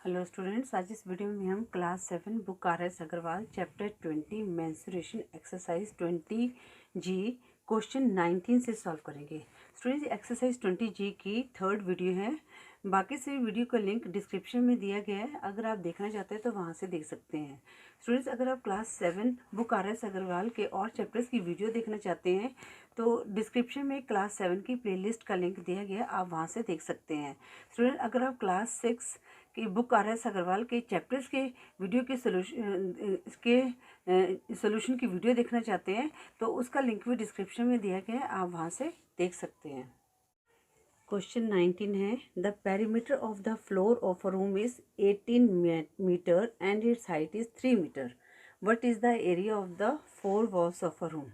Hello students, आज इस video में हम class 7 book RS Agarwal chapter 20 mensuration exercise 20 G question 19 से सॉल्व करेंगे। स्टूडेंट्स, एक्सरसाइज 20 जी की थर्ड वीडियो है। बाकी सभी वीडियो का लिंक डिस्क्रिप्शन में दिया गया है, अगर आप देखना चाहते हैं तो वहाँ से देख सकते हैं। स्टूडेंट्स, अगर आप क्लास 7 बुक RS अग्रवाल के और चैप्टर्स की वीडियो देखना चाहते हैं तो डिस्क्रिप्शन में क्लास 7 की प्लेलिस्ट का लिंक दिया गया है, आप वहाँ से देख सकते हैं। स्टूडेंट, अगर आप क्लास 6 कि बुक RS अग्रवाल के चैप्टर्स के वीडियो के सोल्यूशन की वीडियो देखना चाहते हैं तो उसका लिंक भी डिस्क्रिप्शन में दिया गया है, आप वहाँ से देख सकते हैं। क्वेश्चन 19 है, the perimeter of the floor of a room is 18 metre and its height is 3 metre. What is the area of the 4 walls of a room.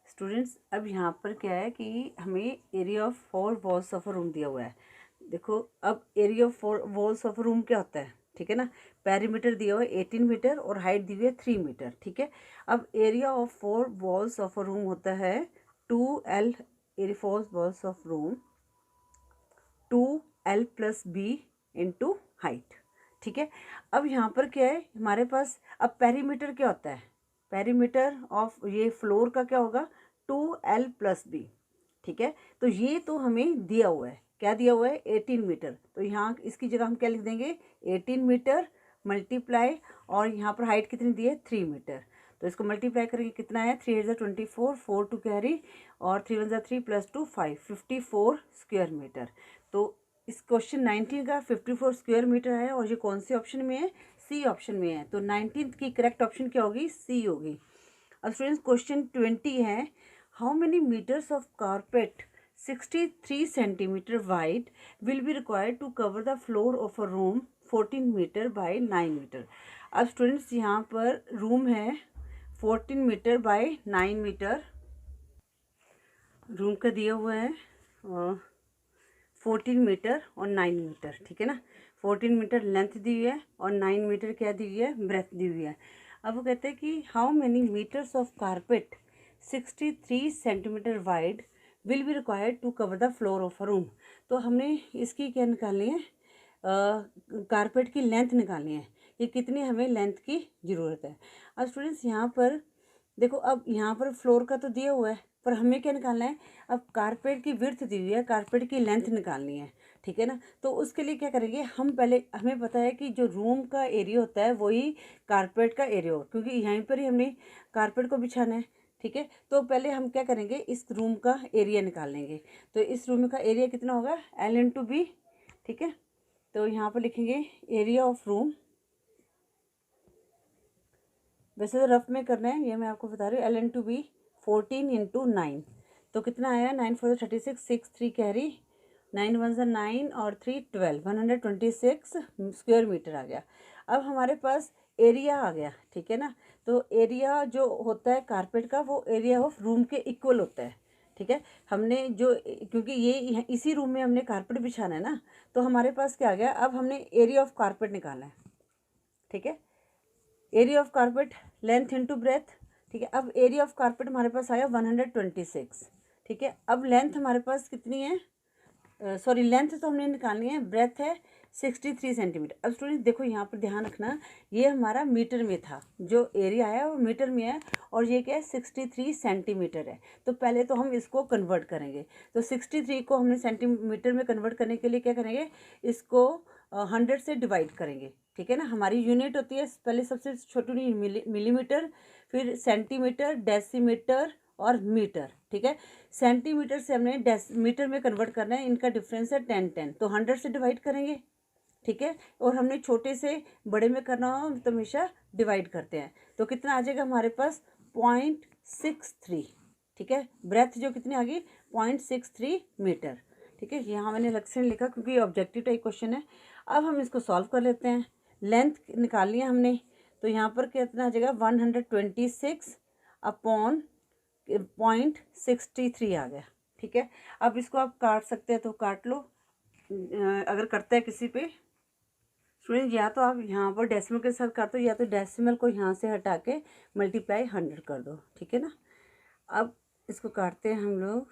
Students, अब यहाँ पर क्या है कि हमें area of 4 walls of a room दिया हुआ है। देखो, अब area of 4 walls of room क्या होता है, ठीक है ना। पेरीमीटर दिया हुआ है 18 मीटर और हाइट दी हुई है 3 मीटर, ठीक है। अब area of 4 walls of room होता है 2L, area 4 walls of room 2L + B into height, ठीक है। अब यहाँ पर क्या है हमारे पास, अब पेरीमीटर क्या होता है, पेरीमीटर ऑफ ये फ्लोर का क्या होगा 2L + B, ठीक है। तो ये तो हमें दिया हुआ है, क्या दिया हुआ है 18 मीटर, तो यहाँ इसकी जगह हम क्या लिख देंगे 18 मीटर मल्टीप्लाई, और यहाँ पर हाइट कितनी दी है 3 मीटर, तो इसको मल्टीप्लाई करेंगे कितना है 3 × 24, 4 टू कैरी और 3 × 3 + 2 5, 54 स्क्वायर मीटर। तो इस क्वेश्चन 19 का 54 स्क्वायर मीटर है और ये कौन से ऑप्शन में है, सी ऑप्शन में है। तो 19 की करेक्ट ऑप्शन क्या होगी, सी होगी। अब स्टूडेंट्स, क्वेश्चन 20 है, how many metres of carpet 63 centimetre wide will be required to cover the floor of a room 14 metre by 9 metre. अब स्टूडेंट्स, यहाँ पर रूम है 14 मीटर बाय 9 मीटर, रूम का दिया हुआ है 14 मीटर और 9 मीटर, ठीक है ना। 14 मीटर लेंथ दी हुई है और 9 मीटर क्या दी हुई है, ब्रेथ दी हुई है। अब वो कहते हैं कि how many metres of carpet 63 centimetre wide will be required to cover the floor of a room. तो हमने इसकी क्या निकालनी है, कारपेट की लेंथ निकालनी है, ये कितनी हमें लेंथ की ज़रूरत है। अब स्टूडेंट्स, यहाँ पर देखो, अब यहाँ पर फ्लोर का तो दिया हुआ है, पर हमें क्या निकालना है, अब कारपेट की विड्थ दी हुई है, कारपेट की लेंथ निकालनी है, ठीक है ना। तो उसके लिए क्या करेंगे हम, पहले हमें पता है कि जो रूम का एरिया होता है वही कारपेट का एरिया हो, क्योंकि यहीं पर ही हमने कारपेट को बिछाना है, ठीक है। तो पहले हम क्या करेंगे, इस रूम का एरिया निकाल लेंगे। तो इस रूम का एरिया कितना होगा, L × B, ठीक है। तो यहाँ पर लिखेंगे एरिया ऑफ रूम, वैसे तो रफ में करना है, ये मैं आपको बता रही हूँ। L × B 14 × 9, तो कितना आया 9 × 4 = 36, 6 3 कैरी, 9 1 = 9 और 3 12, 126 स्क्वायर मीटर आ गया। अब हमारे पास एरिया आ गया, ठीक है ना। तो एरिया जो होता है कारपेट का वो एरिया ऑफ रूम के इक्वल होता है, ठीक है। हमने जो, क्योंकि ये इसी रूम में हमने कारपेट बिछाना है ना, तो हमारे पास क्या आ गया, अब हमने एरिया ऑफ कारपेट निकालना है, ठीक है। Area of carpet length into breadth, ठीक है। अब एरिया ऑफ कारपेट हमारे पास आया 126, ठीक है। अब लेंथ हमारे पास कितनी है, सॉरी लेंथ तो हमने निकालनी है, ब्रेथ है 63 सेंटीमीटर। अब स्टूडेंट देखो, यहाँ पर ध्यान रखना, ये हमारा मीटर में था, जो एरिया है वो मीटर में है, और ये क्या है 63 सेंटीमीटर है। तो पहले तो हम इसको कन्वर्ट करेंगे, तो 63 को हमने सेंटीमीटर में कन्वर्ट करने के लिए क्या करेंगे, इसको 100 से डिवाइड करेंगे, ठीक है ना। हमारी यूनिट होती है पहले सबसे छोटी मिलीमीटर, फिर सेंटीमीटर, डेसीमीटर और मीटर, ठीक है। सेंटीमीटर से हमने मीटर में कन्वर्ट करना है, इनका डिफरेंस है 10 तो 100 से डिवाइड करेंगे, ठीक है। और हमने छोटे से बड़े में करना हो तो हमेशा डिवाइड करते हैं, तो कितना आ जाएगा हमारे पास 0.63, ठीक है। ब्रेथ जो कितनी आ गई 0.63 मीटर, ठीक है। यहाँ मैंने अलग से लिखा क्योंकि ऑब्जेक्टिव टाइप क्वेश्चन है। अब हम इसको सॉल्व कर लेते हैं, लेंथ निकाल लिया हमने, तो यहाँ पर कितना आ जाएगा 126 अपॉन 0.63 आ गया, ठीक है। अब इसको आप काट सकते हैं तो काट लो, अगर करता है किसी पे स्टूडेंट, या तो आप यहाँ पर डेसिमल के साथ काटो, या तो डेसिमल को यहाँ से हटा के मल्टीप्लाई 100 कर दो, ठीक है ना। अब इसको काटते हैं हम लोग,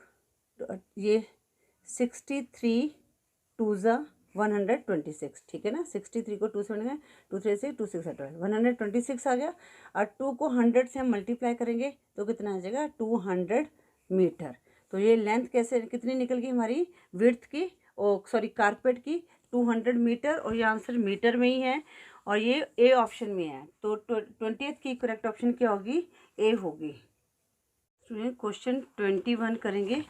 तो ये 63 2 ज़ा 126, ठीक है ना। 63 को 2 से बढ़ेंगे, 2 3 6 2 6 12, 126 आ गया। और 2 को 100 से हम मल्टीप्लाई करेंगे तो कितना आ जाएगा 200 मीटर। तो ये लेंथ कैसे कितनी निकल गई हमारी विड्थ की, सॉरी कारपेट की 200 मीटर, और ये आंसर मीटर में ही है और ये ए ऑप्शन में है। तो 20th की करेक्ट ऑप्शन क्या होगी, ए होगी। स्टूडेंट क्वेश्चन 21 करेंगे।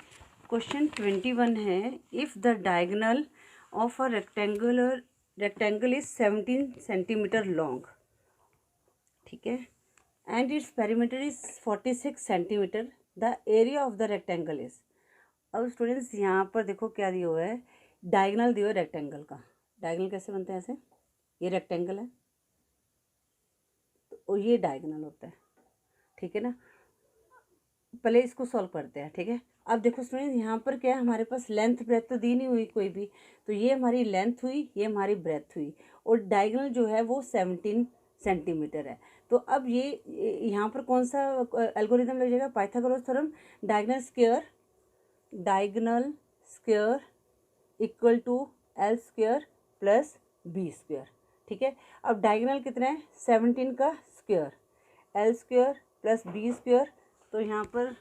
क्वेश्चन 21 है, if the diagonal of a rectangle is 17 centimetre long, ठीक है, and its perimeter is 46 centimetre, the area of the rectangle is. अब स्टूडेंट्स यहाँ पर देखो क्या दिया हुआ है, डायगोनल दिया हुआ है रेक्टेंगल का। डायगोनल कैसे बनते हैं, ऐसे, ये रेक्टेंगल है तो ये डायगोनल होता है, ठीक है ना। पहले इसको सॉल्व करते हैं, ठीक है। अब देखो स्टूडेंट यहाँ पर क्या है, हमारे पास लेंथ ब्रेथ तो दी नहीं हुई कोई भी, तो ये हमारी लेंथ हुई, ये हमारी ब्रेथ हुई, और डायगोनल जो है वो 17 सेंटीमीटर है। तो अब ये यहाँ पर कौन सा एल्गोरिथम लग जाएगा, Pythagoras theorem. Diagonal square equal to L square plus B square, ठीक है। अब डायगोनल कितना है, 17 का square, L square plus B square. तो यहाँ पर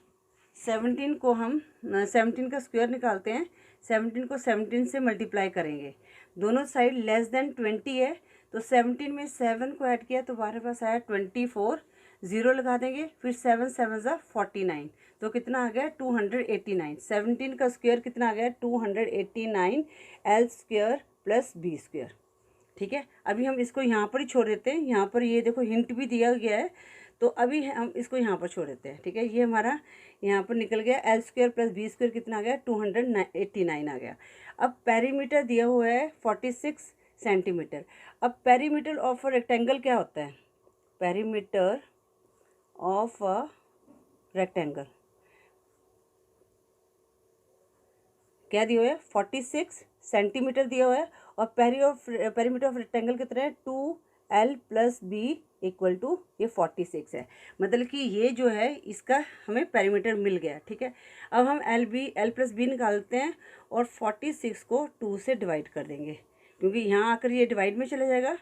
17 को हम 17 का स्क्वायर निकालते हैं, 17 को 17 से मल्टीप्लाई करेंगे, दोनों साइड लेस देन 20 है, तो 17 में 7 को ऐड किया तो हमारे पास आया 24, ज़ीरो लगा देंगे, फिर 7 7 ज़ा 49, तो कितना आ गया 289। 17 का स्क्वायर कितना आ गया 289 L square plus B square, ठीक है। अभी हम इसको यहाँ पर ही छोड़ देते हैं, यहाँ पर ये देखो हिंट भी दिया गया है, तो अभी हम इसको यहाँ पर छोड़ देते हैं, ठीक है। ये हमारा यहाँ पर निकल गया L square plus B square कितना आ गया 289 आ गया। अब पेरीमीटर दिया हुआ है 46 सेंटीमीटर। अब पेरीमीटर ऑफ अ रेक्टेंगल क्या होता है, पेरीमीटर ऑफ अ रेक्टेंगल क्या दिया हुआ है 46 सेंटीमीटर दिया हुआ है, और पेरीमीटर ऑफ रेक्टेंगल कितना है 2L plus B equal to ये 46 है। मतलब कि ये जो है इसका हमें पेरीमीटर मिल गया, ठीक है। अब हम एल प्लस बी निकालते हैं और 46 को 2 से डिवाइड कर देंगे, क्योंकि यहाँ आकर ये डिवाइड में चला जाएगा,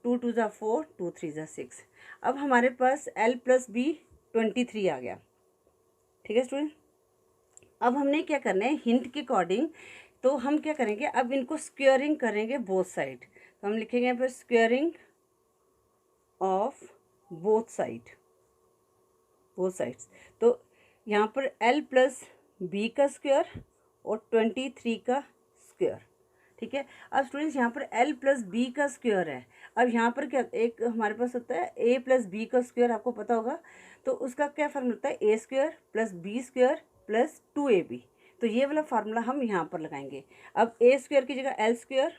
2 2 ज़ा 4, 2 3 ज़ा 6। अब हमारे पास एल प्लस बी 23 आ गया, ठीक है स्टूडेंट। अब हमने क्या करना है हिंट के अकॉर्डिंग, तो हम क्या करेंगे, अब इनको स्क्वेयरिंग करेंगे बोथ साइड, तो हम लिखेंगे फिर स्क्वेयरिंग ऑफ बोथ साइड्स। तो यहाँ पर L प्लस बी का स्क्वायर और 23 का स्क्वायर, ठीक है। अब स्टूडेंट्स यहाँ पर L प्लस बी का स्क्वायर है, अब यहाँ पर क्या एक हमारे पास होता है A प्लस बी का स्क्वायर, आपको पता होगा, तो उसका क्या फॉर्मूला होता है A square plus B square plus 2AB। तो ये वाला फार्मूला हम यहाँ पर लगाएंगे। अब ए स्क्वायर की जगह L square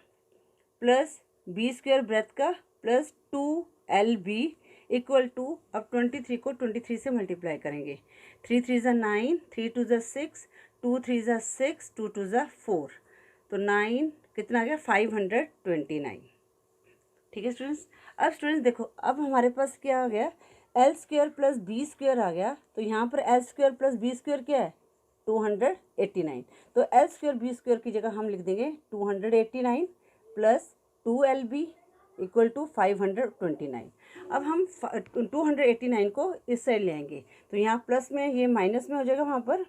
plus B square breadth का प्लस 2LB इक्वल टू, अब 23 को 23 से मल्टीप्लाई करेंगे, 3 3 ज़ा 9, 3 2 ज़ा 6, 2 3 ज़ा 6, 2 2 ज़ा 4, तो 9 कितना आ गया 529, ठीक है स्टूडेंट्स। अब स्टूडेंट्स देखो, अब हमारे पास क्या आ गया L square plus B square आ गया, तो यहाँ पर L square plus B square क्या है 289, तो एल स्क्वायर बी स्क्वायर की जगह हम लिख देंगे 289 प्लस 2LB इक्वल टू 529। अब हम 289 को इस साइड ले आएंगे, तो यहाँ प्लस में ये माइनस में हो जाएगा, वहाँ पर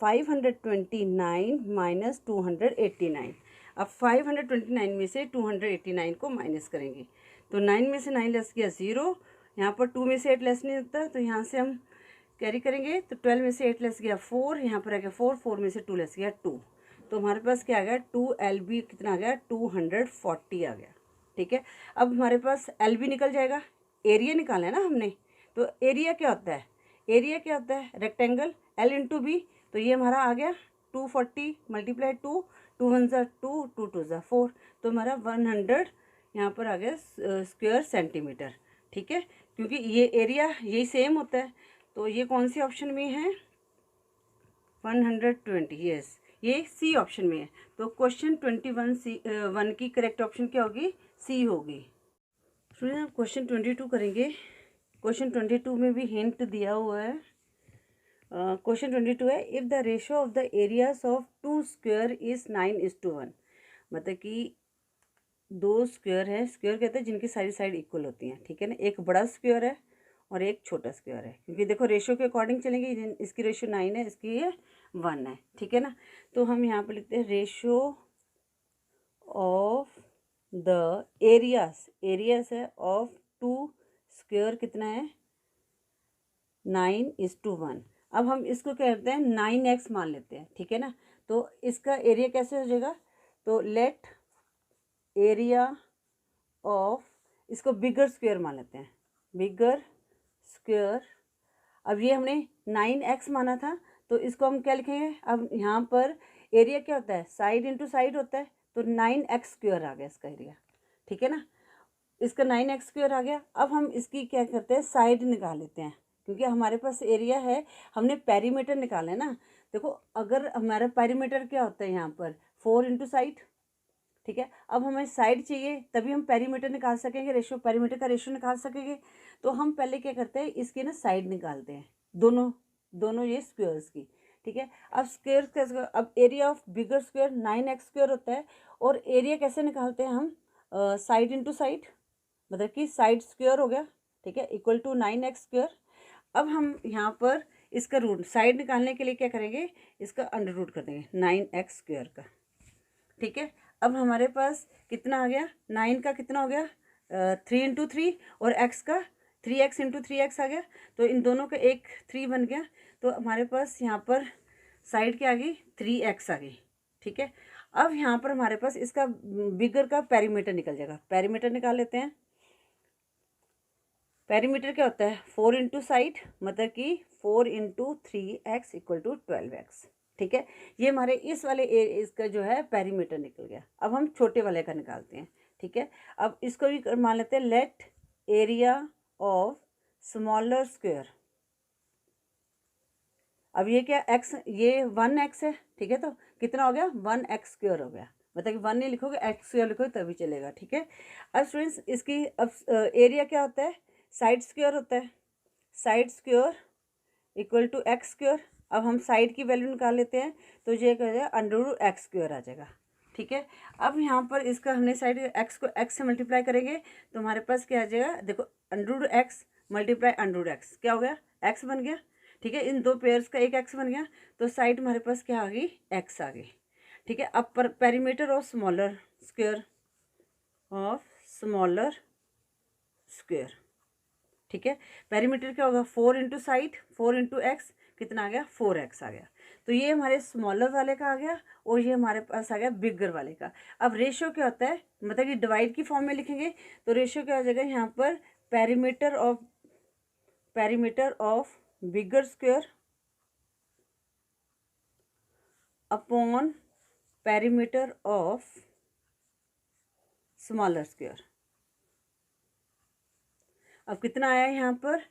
529 माइनस 289। अब 529 में से 289 को माइनस करेंगे, तो 9 में से 9 लेस किया 0, यहाँ पर 2 में से 8 लेस नहीं होता, तो यहाँ से हम कैरी करेंगे, तो 12 में से 8 लेस गया 4, यहाँ पर आ गया 4, 4 में से 2 लेस गया 2, तो हमारे पास क्या आ गया 2LB कितना आ गया 240 आ गया, ठीक है। अब हमारे पास LB निकल जाएगा, एरिया निकालना है ना हमने, तो एरिया क्या होता है रेक्टेंगल L इंटू बी, तो ये हमारा आ गया 240 मल्टीप्लाई 2, 2 1 ज़ा 2, 2 2 ज़ा 4, तो हमारा 100 यहाँ पर आ गया स्क्वायर सेंटीमीटर, ठीक है, क्योंकि ये एरिया यही सेम होता है, तो ये कौन सी ऑप्शन में है 120, यस ये सी ऑप्शन में है। तो क्वेश्चन 21 की करेक्ट ऑप्शन क्या होगी, सी होगी। स्टूडेंट आप क्वेश्चन 22 करेंगे। क्वेश्चन 22 में भी हिंट दिया हुआ है। क्वेश्चन 22 है, if the ratio of the areas of 2 square is 9:1, मतलब कि दो स्क्वायर है, स्क्वायर कहते हैं जिनकी सारी साइड इक्वल होती हैं, ठीक है ना। एक बड़ा स्क्वायर है और एक छोटा स्क्वायर है, क्योंकि देखो रेशियो के अकॉर्डिंग चलेंगे। इसकी रेशियो 9 है, इसकी ये 1 है, ठीक है ना। तो हम यहाँ पर लिखते हैं रेशियो ऑफ द एरियाज है ऑफ टू स्क्वायर कितना है 9:1। अब हम इसको क्या करते हैं 9x मान लेते हैं, ठीक है ना। तो इसका एरिया कैसे हो जाएगा, तो लेट एरिया ऑफ, इसको बिगर स्क्वायर मान लेते हैं, बिगर स्क्वायर। अब ये हमने 9x माना था, तो इसको हम क्या लिखेंगे, अब यहाँ पर एरिया क्या होता है साइड इंटू साइड होता है, तो 9x स्क्वायर आ गया इसका एरिया, ठीक है ना। इसका 9x स्क्वायर आ गया। अब हम इसकी क्या करते हैं साइड निकाल लेते हैं, क्योंकि हमारे पास एरिया है, हमने पेरीमीटर निकाला है ना। देखो अगर हमारा पेरीमीटर क्या होता है यहाँ पर 4 इंटू साइड, ठीक है। अब हमें साइड चाहिए तभी हम पेरीमीटर निकाल सकेंगे, रेशियो पेरीमीटर का रेशियो निकाल सकेंगे। तो हम पहले क्या करते हैं इसकी ना साइड निकालते हैं, दोनों ये स्क्वायर्स की, ठीक है। अब स्क्वायर कैसे, अब area of bigger square 9x square होता है, और एरिया कैसे निकालते हैं हम साइड इंटू साइड, मतलब कि साइड स्क्वायर हो गया, ठीक है, इक्वल टू 9x स्क्वायर। अब हम यहाँ पर इसका रूट साइड निकालने के लिए क्या करेंगे, इसका अंडर रूट कर देंगे 9x स्क्वायर का, ठीक है। अब हमारे पास कितना आ गया, 9 का कितना हो गया 3 इंटू 3, और x का 3x इंटू 3x आ गया। तो इन दोनों का एक 3 बन गया, तो हमारे पास यहाँ पर साइड क्या आ गई 3x आ गई, ठीक है। अब यहाँ पर हमारे पास इसका बिगर का पेरीमीटर निकल जाएगा, पेरीमीटर निकाल लेते हैं। पेरीमीटर क्या होता है 4 इंटू साइड, मतलब कि 4 into 3x equal to 12x, ठीक है। ये हमारे इस वाले इसका जो है पेरीमीटर निकल गया। अब हम छोटे वाले का निकालते हैं, ठीक है। अब इसको भी मान लेते हैं let area of smaller square. अब ये क्या x, ये 1x है, ठीक है। तो कितना हो गया 1x स्क्वायर हो गया, मतलब कि 1 नहीं लिखोगे x स्क्वायर लिखोगे तभी चलेगा, ठीक है। अब स्टूडेंट्स इसकी अब एरिया क्या होता है साइड स्क्वायर होता है, side square equal to X square. अब हम साइड की वैल्यू निकाल लेते हैं, तो ये क्या हो जाएगा अंडर रूट एक्स स्क्वायर आ जाएगा, ठीक है। अब यहाँ पर इसका हमने साइड एक्स को एक्स से मल्टीप्लाई करेंगे, तो हमारे पास क्या आ जाएगा, देखो under root X multiply under root X क्या हो गया एक्स बन गया, ठीक है। इन दो पेयर्स का एक एक्स बन गया, तो साइड हमारे पास क्या आ गई एक्स आ गई, ठीक है। अब पर perimeter of smaller square square, ठीक है। पेरीमीटर क्या होगा 4 इंटू साइड 4 इंटू एक्स कितना आ गया 4x आ गया। तो ये हमारे स्मॉलर वाले का आ गया, और ये हमारे पास आ गया बिगर वाले का। अब रेशियो क्या होता है, मतलब कि डिवाइड की फॉर्म में लिखेंगे, तो रेशियो क्या हो जाएगा यहाँ पर perimeter of bigger square upon perimeter of smaller square. अब कितना आया यहाँ पर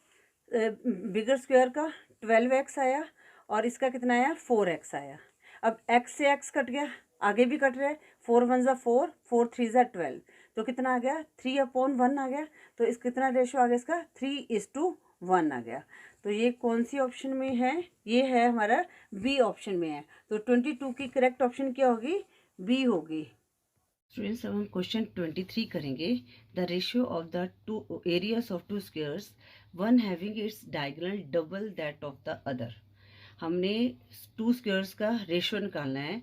बिगर स्क्वायर का 12x आया, और इसका कितना आया 4x आया। अब x से x कट गया, आगे भी कट रहा है, 4 1 ज़ा 4 4 3 ज़ा 12, तो कितना आ गया 3/1 आ गया। तो इस कितना रेशो आ गया इसका 3:1 आ गया। तो ये कौन सी ऑप्शन में है, ये है हमारा बी ऑप्शन में है। तो 22 की करेक्ट ऑप्शन क्या होगी, बी होगी। स्टूडेंट्स अब हम क्वेश्चन 23 करेंगे। The ratio of the two areas of to squares one having its diagonal double that of the other. हमने टू स्क्वायर्स का रेशियो निकालना है।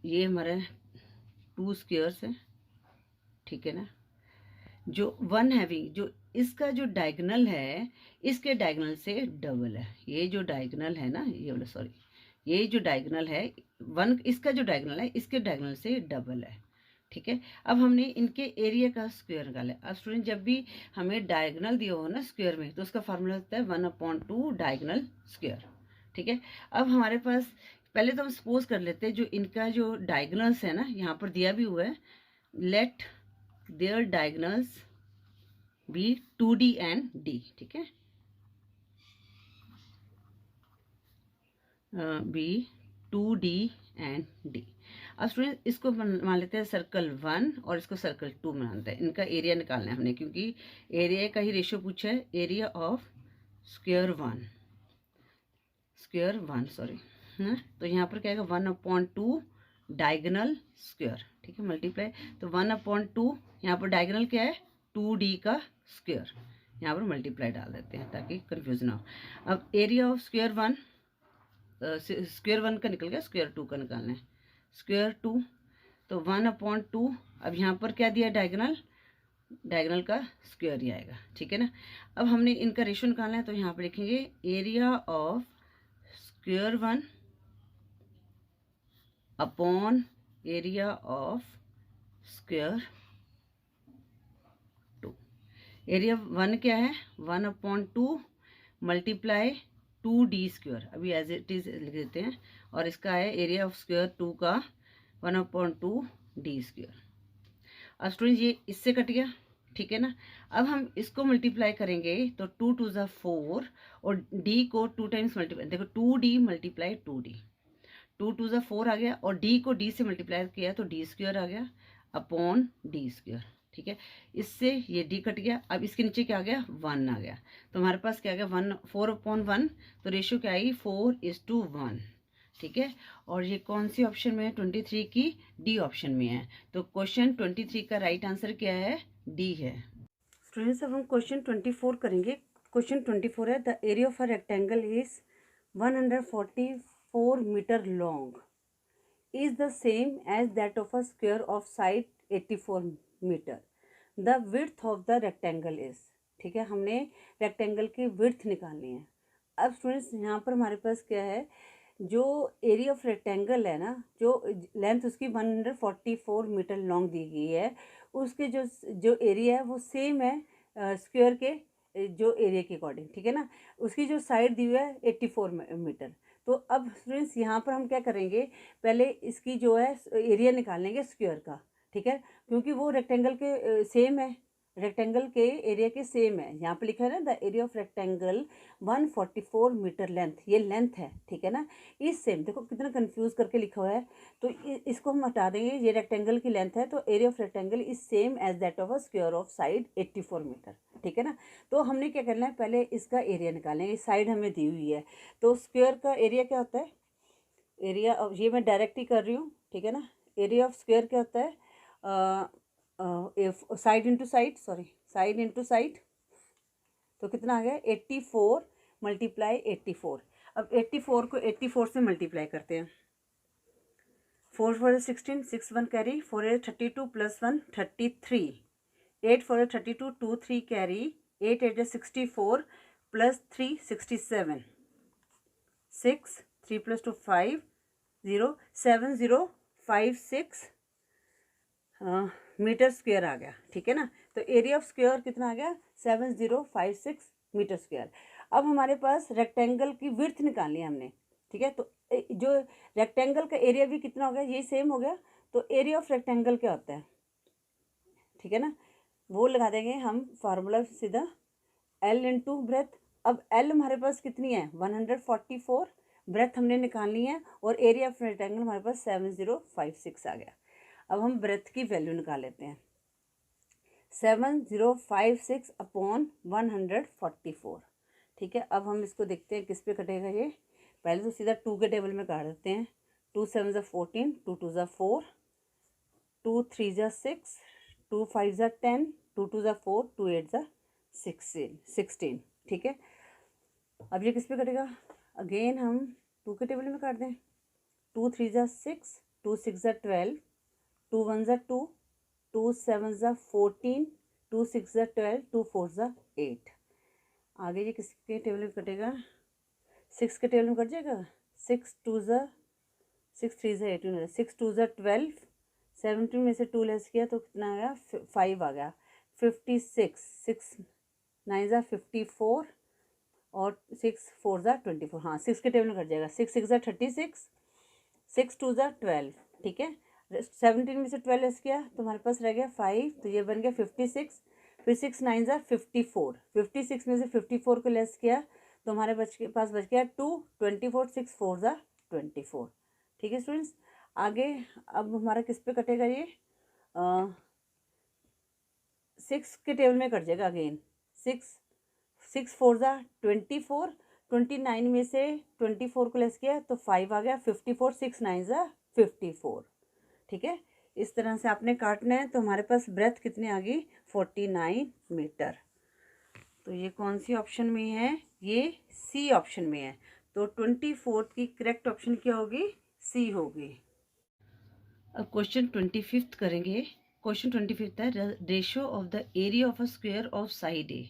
ये हमारा टू स्क्वायर्स है, ठीक है ना। जो वन हैविंग, जो इसका जो डायगोनल है इसके डायगोनल से डबल है। ये जो डायगोनल है ना, ये वाला सॉरी, ये जो डायगोनल है वन, इसका जो डायगोनल है इसके डायगोनल से डबल है, ठीक है। अब हमने इनके एरिया का स्क्वायर निकाला। अब स्टूडेंट जब भी हमें डायगोनल दिया हो ना स्क्वायर में, तो उसका फार्मूला होता है 1/2 डायगोनल स्क्वायर, ठीक है। अब हमारे पास पहले तो हम सपोज कर लेते हैं जो इनका जो डायगोनल्स है ना, यहाँ पर दिया भी हुआ है, let there diagonals be 2D and D, ठीक है, बी 2D एंड D। अब स्टूडेंट इसको मान लेते हैं सर्कल 1 और इसको सर्कल 2 मानते हैं। इनका एरिया निकालना है हमने, क्योंकि एरिया का ही रेशियो पूछा है, एरिया ऑफ स्क्वायर 1 सॉरी है ना। तो यहाँ पर क्या आएगा 1/2 डायगोनल स्क्वायर, ठीक है, मल्टीप्लाई। तो 1/2, यहाँ पर डायगोनल क्या है 2d का स्क्वायर, यहाँ पर मल्टीप्लाई डाल देते हैं ताकि कंफ्यूज ना हो। अब एरिया ऑफ स्क्वायर वन का निकल गया, स्क्वायर टू का निकालना है, स्क्वायर टू। तो 1/2, अब यहाँ पर क्या दिया डायगोनल, डायगोनल का स्क्वायर ही आएगा, ठीक है ना। अब हमने इनका रेशियो निकालना है, तो यहाँ पर लिखेंगे area of square one upon area of square two. Area one क्या है 1/2 मल्टीप्लाई 2d स्क्वायर, अभी एज इट इज लिख देते हैं, और इसका है एरिया ऑफ स्क्वायर टू का 1/2d स्क्वायर। अब स्टूडेंट ये इससे कट गया, ठीक है ना। अब हम इसको मल्टीप्लाई करेंगे तो 2 2 ज़ा 4 और d को 2 टाइम्स मल्टीप्लाई, देखो 2d मल्टीप्लाई 2d, 2 2 ज़ा 4 आ गया, और d को d से मल्टीप्लाई किया तो d स्क्वायर आ गया अपॉन d स्क्वायर, ठीक है। इससे ये d कट गया, अब इसके नीचे क्या आ गया 1 आ गया, तो हमारे पास क्या आ गया 1 4/1, तो रेशियो क्या आई 4:1, ठीक है। और ये कौन सी ऑप्शन में है 23 की डी ऑप्शन में है, तो क्वेश्चन 23 का राइट आंसर क्या है डी है। स्टूडेंट्स अब हम क्वेश्चन 24 करेंगे। क्वेश्चन 24 है the area of a rectangle is 144 metre long is the same as that of a square of side 84 metre, the width of the rectangle is, ठीक है, हमने रेक्टेंगल की विड्थ निकालनी है। अब स्टूडेंट्स यहाँ पर हमारे पास क्या है, जो एरिया ऑफ रेक्टेंगल है ना, जो लेंथ उसकी 144 मीटर लॉन्ग दी गई है, उसके जो एरिया है वो सेम है स्क्वायर के जो एरिया के अकॉर्डिंग, ठीक है ना। उसकी जो साइड दी हुई है 84 मीटर। तो अब स्टूडेंट्स यहाँ पर हम क्या करेंगे, पहले इसकी जो है एरिया निकाल लेंगे स्क्वायर का, ठीक है, क्योंकि वो रेक्टेंगल के सेम है, रेक्टेंगल के एरिया के सेम है। यहाँ पे लिखा है ना the area of rectangle 144 metre length, ये लेंथ है, ठीक है ना। इस सेम, देखो कितना कंफ्यूज करके लिखा हुआ है, तो इसको हम हटा देंगे, ये रेक्टेंगल की लेंथ है, तो area of rectangle is same as that of a square of side 84 metre, ठीक है ना। तो हमने क्या करना है, पहले इसका एरिया निकालेंगे, साइड हमें दी हुई है, तो स्क्वायर का एरिया क्या होता है, एरिया ऑफ, ये मैं डायरेक्ट ही कर रही हूँ, ठीक है ना। एरिया ऑफ स्क्वायर क्या होता है side into side, sorry side into side, तो कितना आ गया 84 मल्टीप्लाई 84। अब 84 को 84 से मल्टीप्लाई करते हैं, 4 4 16, 6 1 carry, 4 8 32 plus 1 33, 8 4 32 2 3 carry, 8 8 64 plus 3 67, 6 3 plus 2 5 0 7 0 5 6 metre square आ गया, ठीक है ना। तो एरिया ऑफ स्क्वायर कितना आ गया 7056 मीटर स्क्वायर। अब हमारे पास रेक्टेंगल की विड्थ निकालनी है हमने, ठीक है, तो जो रेक्टेंगल का एरिया भी कितना हो गया, ये सेम हो गया, तो एरिया ऑफ रेक्टेंगल क्या होता है, ठीक है ना, वो लगा देंगे हम फार्मूला सीधा एल इंटू ब्रेथ। अब एल हमारे पास कितनी है 144, ब्रेथ हमने निकालनी है, और एरिया ऑफ रेक्टेंगल हमारे पास 7056 आ गया। अब हम ब्रेथ की वैल्यू निकाल लेते हैं, 7056 अपॉन 144, ठीक है। अब हम इसको देखते हैं किस पे कटेगा ये, पहले तो सीधा 2 के टेबल में काट देते हैं, 2 7 ज़ा 14, 2 2 ज़ा 4, 2 3 ज़ा 6, 2 5 ज़ा 10, 2 2 ज़ा 4, 2 8 ज़ा 16, ठीक है। अब ये किस पे कटेगा, अगेन हम 2 के टेबल में काट दें, 2 3 ज़ा 6, 2 6 ज़ा 12, 2 1 ज़ा 2, 2 7 ज़ा 14, 2 6 ज़ा 12, 2 4 ज़ा 8। आगे ये किसके टेबल में कटेगा, 6 के टेबल में कट जाएगा, 6 2 ज़ा 6 3 ज़ा 18, 6 2 ज़ा 12, 17 में से 2 लेस किया तो कितना आ गया 5 आ गया, 56, 6 9 ज़ा 54 और 6 4 ज़ा 24, हाँ 6 के टेबल में कट जाएगा, 6 6 ज़ा 36, 6 2 ज़ा 12, ठीक है। 17 में से 12 लेस किया तो हमारे पास रह गया 5, तो ये बन गया 56, फिर 6 9 ज़ा 54, 56 में से 54 को लेस किया तो हमारे पास बच गया 2, 24, 6 4 ज़ा 24, ठीक है स्टूडेंट्स। आगे अब हमारा किस पे कटेगा, ये 6 के टेबल में कट जाएगा, अगेन 6 4 ज़ा 24, 29 में से 24 को लेस किया तो 5 आ गया, 54, 6 9 ज़ा 54, ठीक है, इस तरह से आपने काटना है। तो हमारे पास ब्रेथ कितनी आ गई, 49 मीटर। तो ये कौन सी ऑप्शन में है, ये सी ऑप्शन में है। तो 24 की करेक्ट ऑप्शन क्या होगी, सी होगी। अब क्वेश्चन 25 करेंगे। क्वेश्चन 25 है, ratio of the area of a square of side A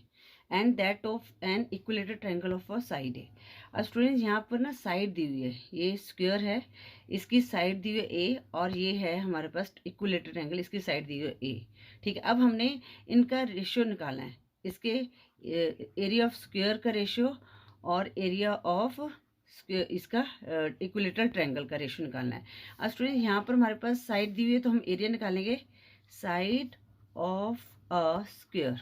and that of an equilateral triangle of a side A. अब स्टूडेंट्स यहाँ पर ना साइड दी हुई है, ये स्क्वायर है, इसकी साइड दी हुई है ए, और ये है हमारे पास इक्विलेटरल ट्रायंगल, इसकी साइड दी हुई है ए। ठीक है, अब हमने इनका रेशियो निकालना है, इसके एरिया ऑफ स्क्वायर का रेशियो और एरिया ऑफ इसका इक्विलेटरल ट्रायंगल का रेशियो निकालना है। अब स्टूडेंट यहाँ पर हमारे पास साइड दी हुई है, तो हम एरिया निकालेंगे। साइड ऑफ अ स्क्वायर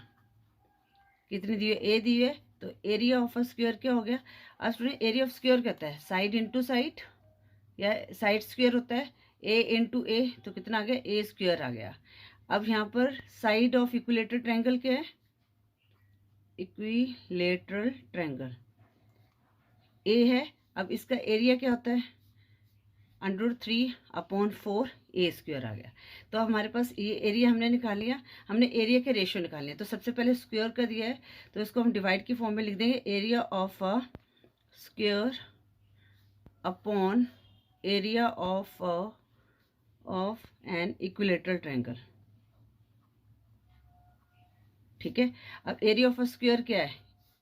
कितनी दी हुई है, ए दी हुई है, तो एरिया ऑफ अ स्क्वायर क्या हो गया। अब स्टूडेंट एरिया ऑफ स्क्वायर कहता है साइड इंटू साइड, या साइड स्क्वायर होता है ए इंटू ए, तो कितना आ गया, ए स्क्वायर आ गया। अब यहाँ पर साइड ऑफ इक्विलेटरल ट्रायंगल क्या है, इक्विलेटरल ट्रायंगल ए है। अब इसका एरिया क्या होता है, √3/4 ए स्क्वायर आ गया। तो अब हमारे पास ये एरिया हमने निकाल लिया, हमने एरिया के रेशियो निकाल लिया। तो सबसे पहले स्क्वायर का दिया है, तो इसको हम डिवाइड की फॉर्म में लिख देंगे, area of a square upon area of an equilateral triangle. ठीक है, अब एरिया ऑफ अ स्क्वायर क्या है,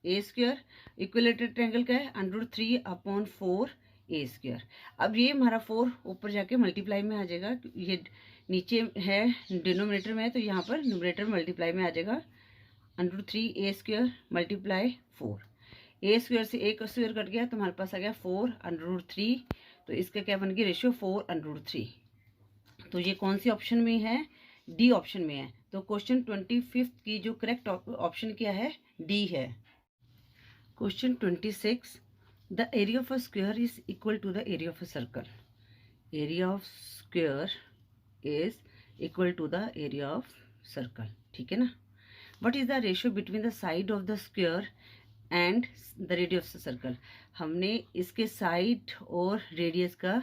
ए स्क्वायर, इक्विलेटरल ट्रायंगल क्या है, √3/4 ए स्क्वायर। अब ये हमारा 4 ऊपर जाके मल्टीप्लाई में आ जाएगा, ये नीचे है डिनोमिनेटर में है, तो यहाँ पर न्यूमरेटर मल्टीप्लाई में आ जाएगा, √3 ए स्क्वायर मल्टीप्लाई 4। ए स्क्वायर से एक स्क्वायर कट गया, तो हमारे पास आ गया 4 √3, तो इसका क्या बन गया रेशियो, 4 √3। तो ये कौन सी ऑप्शन में है, डी ऑप्शन में है। तो क्वेश्चन 25 की जो करेक्ट ऑप्शन क्या है, डी है। Question 26, the area of a square is equal to the area of a circle. Area of square is equal to the area of circle, ठीक है ना। What is the ratio between the side of the square and the radius of the circle. हमने इसके side और radius का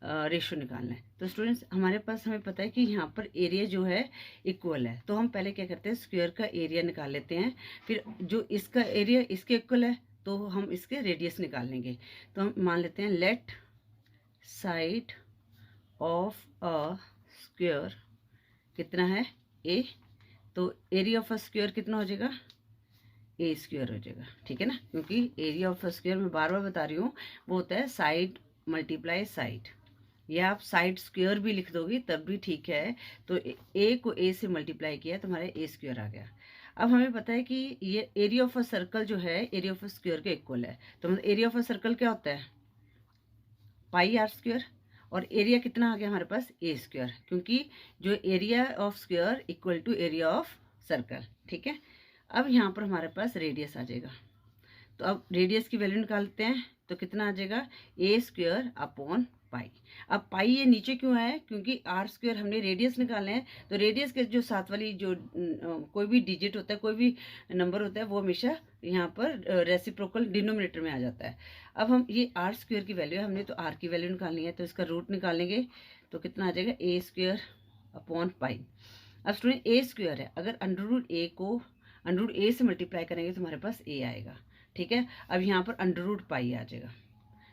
ratio निकालना है। तो स्टूडेंट्स हमारे पास हमें पता है कि यहाँ पर एरिया जो है इक्वल है, तो हम पहले क्या करते हैं, स्क्वायर का एरिया निकाल लेते हैं, फिर जो इसका एरिया इसके इक्वल है तो हम इसके रेडियस निकाल लेंगे। तो हम मान लेते हैं, let side of a square कितना है, ए, तो एरिया ऑफ अ स्क्वायर कितना हो जाएगा, ए स्क्वायर हो जाएगा। ठीक है ना, क्योंकि एरिया ऑफ अ स्क्वायर मैं बार बार बता रही हूँ, वो होता है साइड मल्टीप्लाई साइड, या आप साइड स्क्वायर भी लिख दोगी तब भी ठीक है। तो ए को ए से मल्टीप्लाई किया तो हमारा ए स्क्वायर आ गया। अब हमें पता है कि ये एरिया ऑफ अ सर्कल जो है एरिया ऑफ अ स्क्वायर के इक्वल है। तो मतलब एरिया ऑफ अ सर्कल क्या होता है, पाई आर स्क्वायर, और एरिया कितना आ गया हमारे पास, ए स्क्वायर, क्योंकि जो area of square equal to area of circle. ठीक है, अब यहाँ पर हमारे पास रेडियस आ जाएगा। तो अब रेडियस की वैल्यू निकालते हैं, तो कितना आ जाएगा, ए स्क्वायर अपॉन पाई। अब पाई ये नीचे क्यों है, क्योंकि आर स्क्वायर हमने रेडियस निकालना है, तो रेडियस के जो साथ वाली जो कोई भी डिजिट होता है, कोई भी नंबर होता है, वो हमेशा यहाँ पर रेसिप्रोकल डिनोमिनेटर में आ जाता है। अब हम ये आर स्क्वायर की वैल्यू है, हमने तो आर की वैल्यू निकालनी है, तो इसका रूट निकालेंगे, तो कितना आ जाएगा, ए स्क्वायर अपॉन पाई। अब स्टूडेंट ए स्क्वायर है, अगर √a को √a से मल्टीप्लाई करेंगे तो हमारे पास ए आएगा। ठीक है, अब यहाँ पर √पाई आ जाएगा।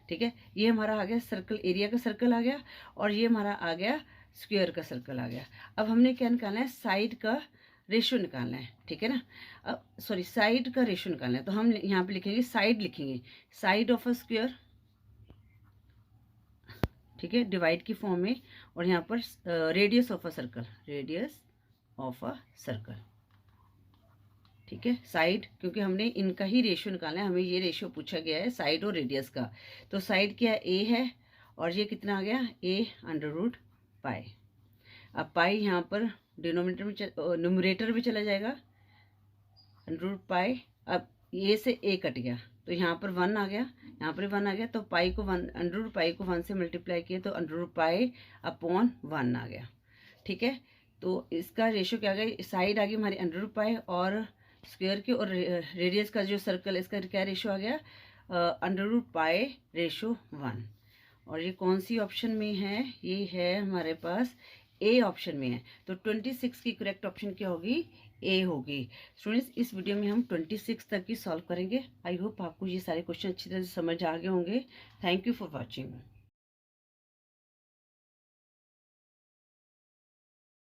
ठीक है, ये हमारा आ गया सर्कल, एरिया का सर्कल आ गया, और ये हमारा आ गया स्क्वायर का सर्कल आ गया। अब हमने क्या निकालना है, साइड का रेशियो निकालना है। ठीक है ना, अब सॉरी साइड का रेशियो निकालना है, तो हम यहाँ पे लिखेंगे साइड, लिखेंगे साइड ऑफ अ स्क्वायर, ठीक है, डिवाइड की फॉर्म में, और यहाँ पर radius of a circle, radius of a circle. ठीक है, साइड, क्योंकि हमने इनका ही रेशियो निकालना है, हमें ये रेशियो पूछा गया है साइड और रेडियस का। तो साइड क्या है, ए है, और ये कितना आ गया, ए √पाई। अब पाई यहाँ पर डिनोमिनेटर में न्यूमरेटर में चला जाएगा, √पाई। अब ए से ए कट गया, तो यहाँ पर 1 आ गया, यहाँ पर 1 आ गया, तो पाई को 1 √पाई को 1 से मल्टीप्लाई किया, तो √पाई अपॉन 1 आ गया। ठीक है, तो इसका रेशियो क्या आ गया, साइड आ गई हमारी √पाई, और स्क्वायर के और रेडियस का जो सर्कल, इसका क्या रेशियो आ गया, √पाई रेशियो 1। और ये कौन सी ऑप्शन में है, ये है हमारे पास ए ऑप्शन में है। तो 26 की करेक्ट ऑप्शन क्या होगी, ए होगी। स्टूडेंट्स इस वीडियो में हम 26 तक की सॉल्व करेंगे। आई होप आपको ये सारे क्वेश्चन अच्छी तरह से समझ आ गए होंगे। Thank you for watching.